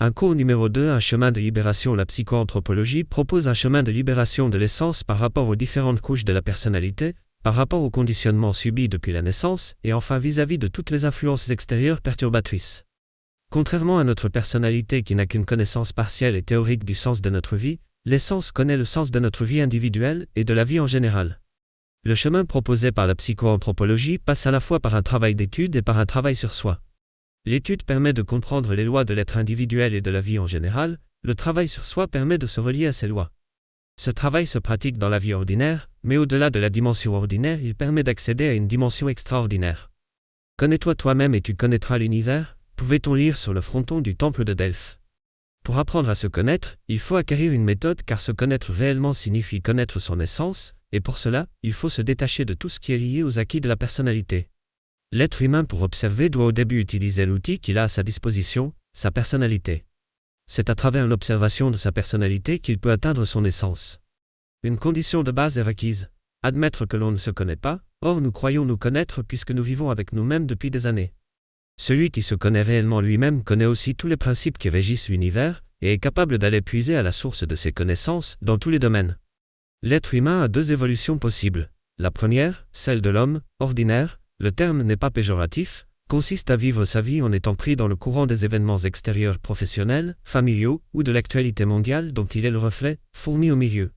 Un cours numéro 2, un chemin de libération. La psychoanthropologie propose un chemin de libération de l'essence par rapport aux différentes couches de la personnalité, par rapport aux conditionnements subis depuis la naissance, et enfin vis-à-vis de toutes les influences extérieures perturbatrices. Contrairement à notre personnalité qui n'a qu'une connaissance partielle et théorique du sens de notre vie, l'essence connaît le sens de notre vie individuelle et de la vie en général. Le chemin proposé par la psychoanthropologie passe à la fois par un travail d'étude et par un travail sur soi. L'étude permet de comprendre les lois de l'être individuel et de la vie en général, le travail sur soi permet de se relier à ces lois. Ce travail se pratique dans la vie ordinaire, mais au-delà de la dimension ordinaire, il permet d'accéder à une dimension extraordinaire. Connais-toi toi-même et tu connaîtras l'univers, pouvait-on lire sur le fronton du temple de Delphes. Pour apprendre à se connaître, il faut acquérir une méthode car se connaître réellement signifie connaître son essence, et pour cela, il faut se détacher de tout ce qui est lié aux acquis de la personnalité. L'être humain pour observer doit au début utiliser l'outil qu'il a à sa disposition, sa personnalité. C'est à travers l'observation de sa personnalité qu'il peut atteindre son essence. Une condition de base est requise, admettre que l'on ne se connaît pas, or nous croyons nous connaître puisque nous vivons avec nous-mêmes depuis des années. Celui qui se connaît réellement lui-même connaît aussi tous les principes qui régissent l'univers, et est capable d'aller puiser à la source de ses connaissances dans tous les domaines. L'être humain a deux évolutions possibles. La première, celle de l'homme, ordinaire, le terme n'est pas péjoratif, consiste à vivre sa vie en étant pris dans le courant des événements extérieurs professionnels, familiaux ou de l'actualité mondiale dont il est le reflet, fourmi au milieu.